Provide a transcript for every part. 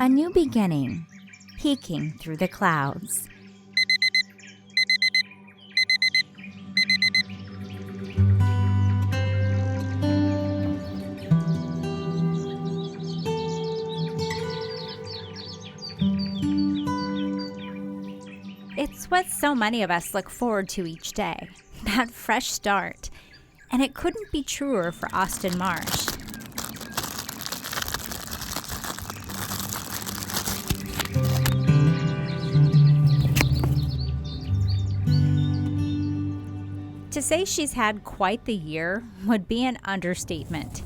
A new beginning, peeking through the clouds. It's what so many of us look forward to each day, that fresh start. And it couldn't be truer for Austin Marsh. To say she's had quite the year would be an understatement.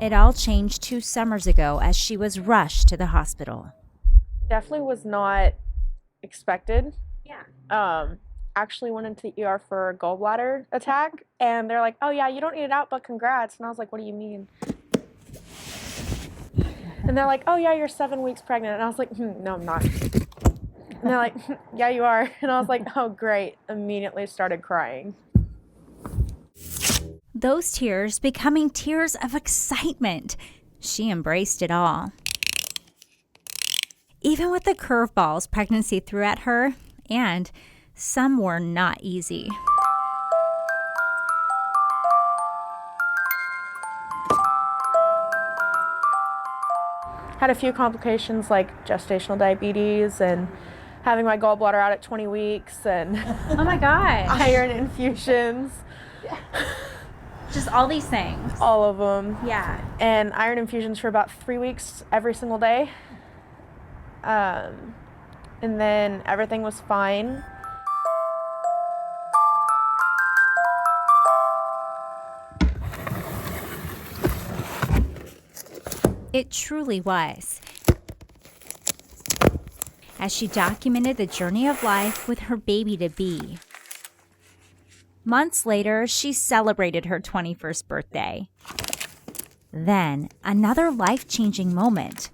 It all changed 2 summers ago as she was rushed to the hospital. Definitely was not expected. Yeah. Actually went into the ER for a gallbladder attack, and they're like, "Oh yeah, you don't need it out, but congrats." And I was like, "What do you mean?" And they're like, "Oh yeah, you're 7 weeks pregnant." And I was like, "No, I'm not." And they're like, "Yeah, you are." And I was like, "Oh great!" Immediately started crying. Those tears becoming tears of excitement. She embraced it all. Even with the curveballs pregnancy threw at her, and some were not easy. Had a few complications like gestational diabetes and having my gallbladder out at 20 weeks and Oh my gosh. iron infusions. Just all these things. All of them. Yeah. And iron infusions for about 3 weeks every single day. And then everything was fine. It truly was. As she documented the journey of life with her baby-to-be. Months later, she celebrated her 21st birthday. Then, another life-changing moment.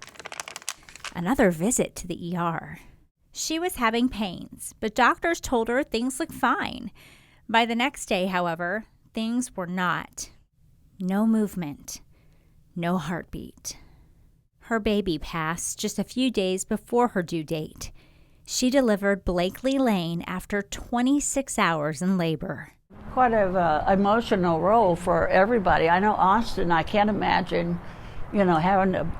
Another visit to the ER. She was having pains, but doctors told her things looked fine. By the next day, however, things were not. No movement. No heartbeat. Her baby passed just a few days before her due date. She delivered Blakely Lane after 26 hours in labor. Quite an emotional role for everybody. I know Austin, I can't imagine, having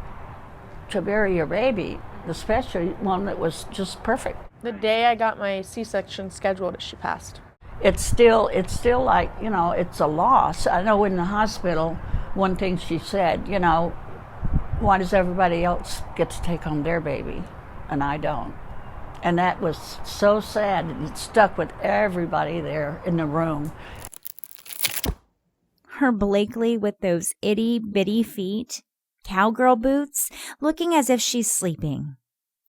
to bury your baby, especially one that was just perfect. The day I got my C-section scheduled, she passed. It's still like, it's a loss. I know in the hospital, one thing she said, why does everybody else get to take home their baby and I don't? And that was so sad, and it stuck with everybody there in the room. Her Blakely with those itty-bitty feet, cowgirl boots, looking as if she's sleeping.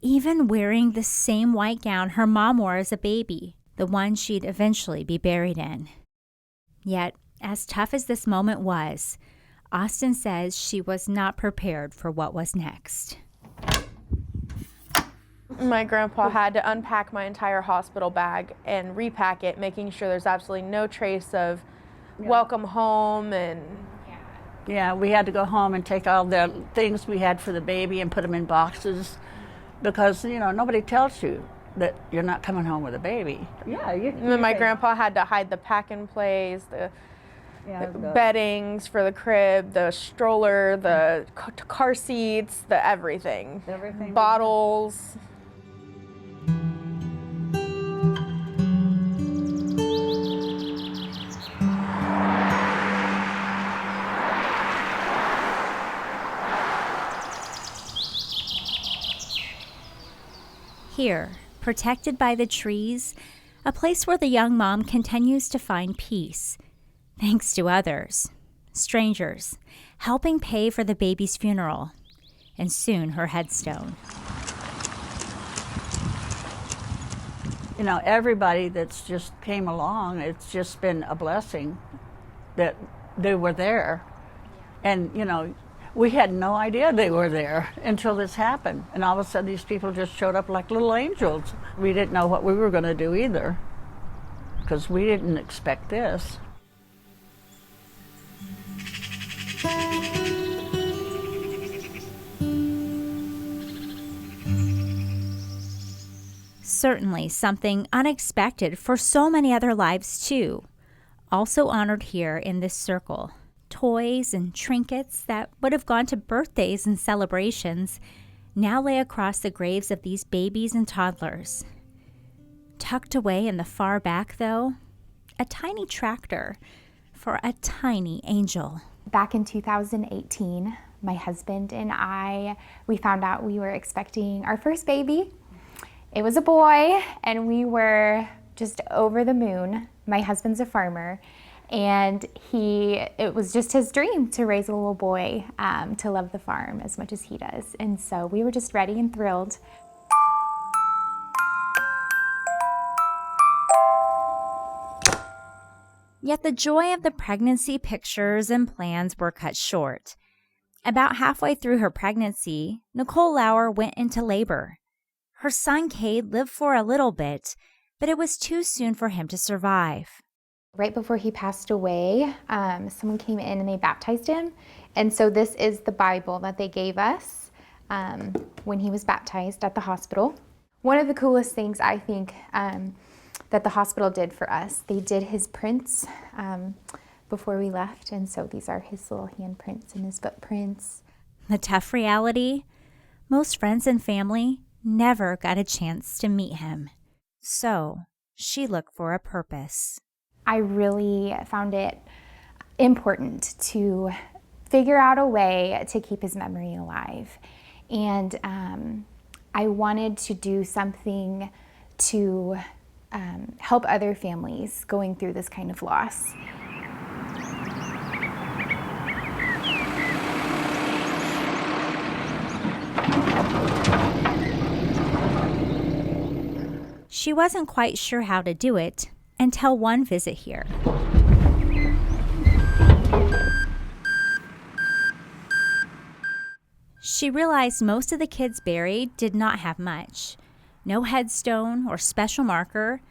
Even wearing the same white gown her mom wore as a baby, the one she'd eventually be buried in. Yet, as tough as this moment was, Austin says she was not prepared for what was next. My grandpa had to unpack my entire hospital bag and repack it, making sure there's absolutely no trace of welcome home. And yeah, we had to go home and take all the things we had for the baby and put them in boxes because, nobody tells you that you're not coming home with a baby. Yeah, and then my grandpa had to hide the pack-and-plays, the beddings for the crib, the stroller, the car seats, the everything. Bottles. Here, protected by the trees, a place where the young mom continues to find peace, thanks to others, strangers, helping pay for the baby's funeral, and soon her headstone. Everybody that's just came along, it's just been a blessing that they were there. And, we had no idea they were there until this happened. And all of a sudden, these people just showed up like little angels. We didn't know what we were going to do either, because we didn't expect this. certainly something unexpected for so many other lives too. Also honored here in this circle, toys and trinkets that would have gone to birthdays and celebrations now lay across the graves of these babies and toddlers. Tucked away in the far back, though, a tiny tractor for a tiny angel. Back in 2018, my husband and I, we found out we were expecting our first baby. It was a boy, and we were just over the moon. My husband's a farmer, and it was just his dream to raise a little boy, to love the farm as much as he does. And so we were just ready and thrilled. Yet the joy of the pregnancy pictures and plans were cut short. About halfway through her pregnancy, Nicole Lauer went into labor. Her son Cade lived for a little bit, but it was too soon for him to survive. Right before he passed away, someone came in and they baptized him. And so this is the Bible that they gave us when he was baptized at the hospital. One of the coolest things I think that the hospital did for us, they did his prints before we left. And so these are his little handprints and his footprints. The tough reality, most friends and family never got a chance to meet him. So she looked for a purpose. I really found it important to figure out a way to keep his memory alive. And I wanted to do something to help other families going through this kind of loss. She wasn't quite sure how to do it until one visit here. She realized most of the kids buried did not have much. No headstone or special marker.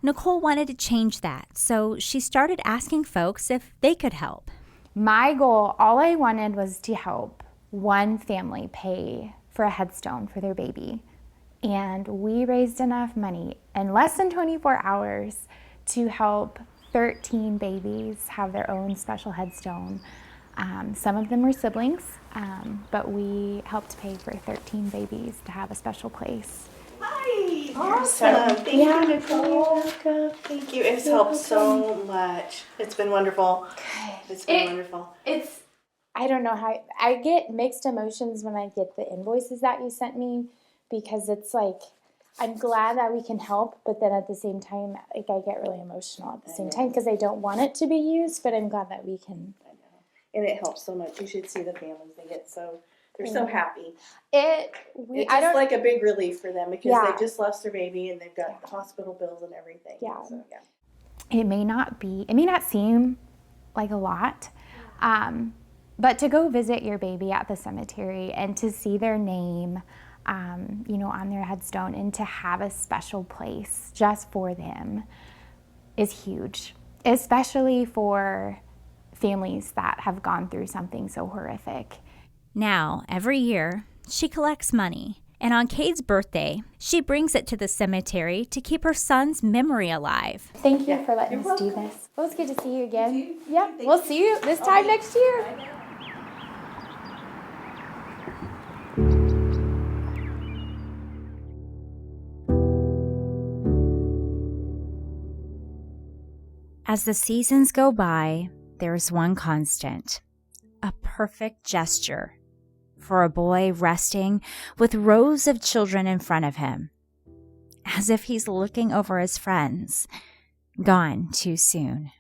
Nicole wanted to change that, so she started asking folks if they could help. My goal, all I wanted was to help one family pay for a headstone for their baby. And we raised enough money in less than 24 hours to help 13 babies have their own special headstone. Some of them were siblings, but we helped pay for 13 babies to have a special place. Hi! Awesome! Thank you, Nicole. Thank you. It's helped so much. It's been wonderful. It's been wonderful. I don't know how, I get mixed emotions when I get the invoices that you sent me, because it's like, I'm glad that we can help, but then at the same time, like, I get really emotional at the same time because I don't want it to be used, but I'm glad that we can. I know. And it helps so much. You should see the families. They're so happy. It's just like a big relief for them because they just lost their baby and they've got hospital bills and everything. Yeah. So, It may not seem like a lot, but to go visit your baby at the cemetery and to see their name, on their headstone, and to have a special place just for them is huge, especially for families that have gone through something so horrific. Now, every year, she collects money, and on Cade's birthday, she brings it to the cemetery to keep her son's memory alive. Thank you for letting us do this. Well, it's good to see you again. Yep, we'll see you this time next year. As the seasons go by, there is one constant, a perfect gesture for a boy resting with rows of children in front of him, as if he's looking over his friends, gone too soon.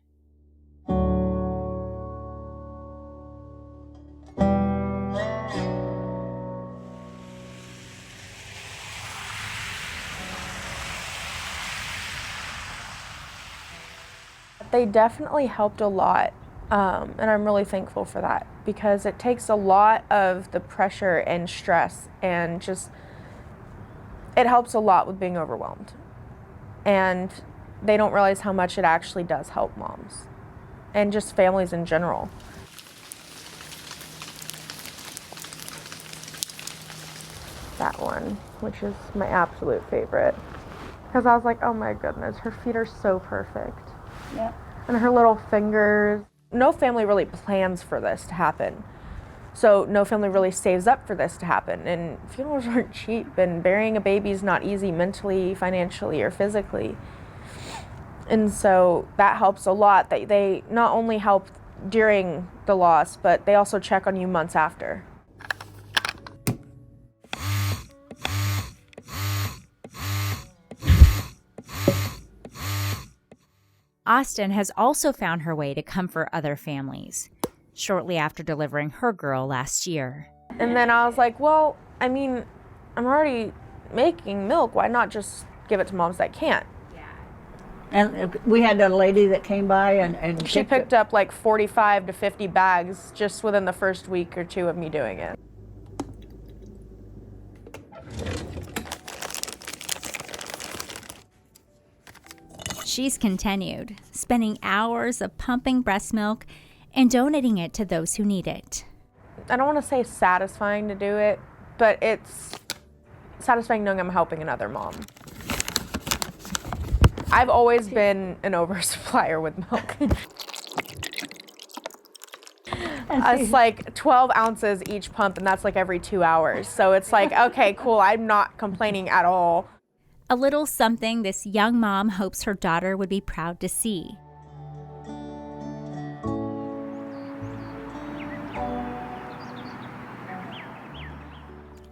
They definitely helped a lot, and I'm really thankful for that because it takes a lot of the pressure and stress, and just it helps a lot with being overwhelmed. And they don't realize how much it actually does help moms and just families in general. That one, which is my absolute favorite. because I was like, oh my goodness, her feet are so perfect. Yeah. And her little fingers. No family really plans for this to happen. So no family really saves up for this to happen. And funerals aren't cheap, and burying a baby is not easy mentally, financially, or physically. And so that helps a lot, that they not only help during the loss, but they also check on you months after. Austin has also found her way to comfort other families shortly after delivering her girl last year. And then I was like, well, I mean, I'm already making milk. Why not just give it to moms that can't? And we had a lady that came by and She picked up like 45 to 50 bags just within the first week or two of me doing it. She's continued, spending hours of pumping breast milk and donating it to those who need it. I don't want to say satisfying to do it, but it's satisfying knowing I'm helping another mom. I've always been an oversupplier with milk. It's like 12 ounces each pump, and that's like every 2 hours. So it's like, okay, cool, I'm not complaining at all. A little something this young mom hopes her daughter would be proud to see.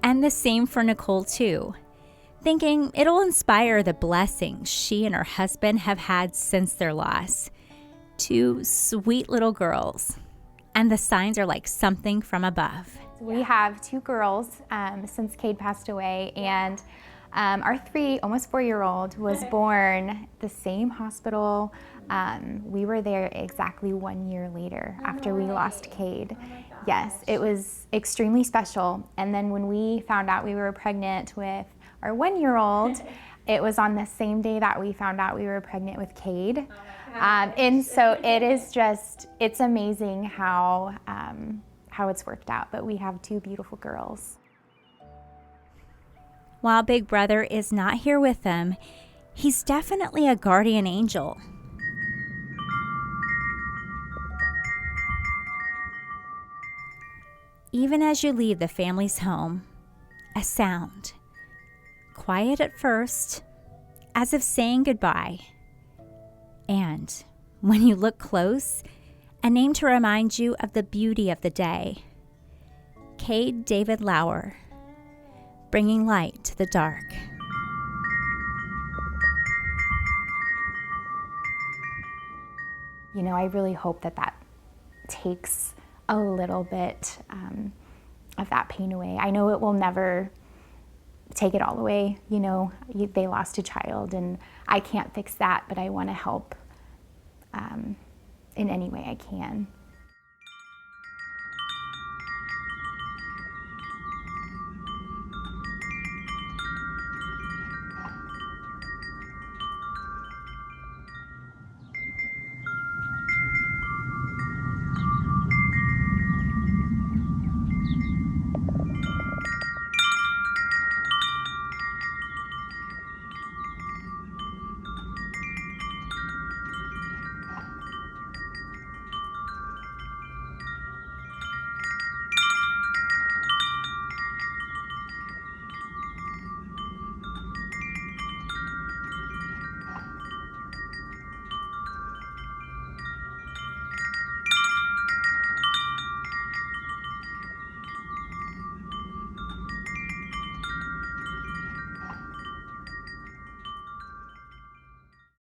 And the same for Nicole, too, thinking it'll inspire the blessings she and her husband have had since their loss. 2 sweet little girls, and the signs are like something from above. We have 2 girls since KAKE passed away, and our almost 4-year-old was born the same hospital. We were there exactly 1 year later after we lost KAKE. Yes, it was extremely special. And then when we found out we were pregnant with our 1-year-old, it was on the same day that we found out we were pregnant with KAKE. And so it's amazing how it's worked out. But we have 2 beautiful girls. While Big Brother is not here with them, he's definitely a guardian angel. Even as you leave the family's home, a sound, quiet at first, as if saying goodbye. And when you look close, a name to remind you of the beauty of the day. Cade David Lauer, bringing light to the dark. You know, I really hope that takes a little bit of that pain away. I know it will never take it all away. You know, they lost a child, and I can't fix that, but I want to help in any way I can.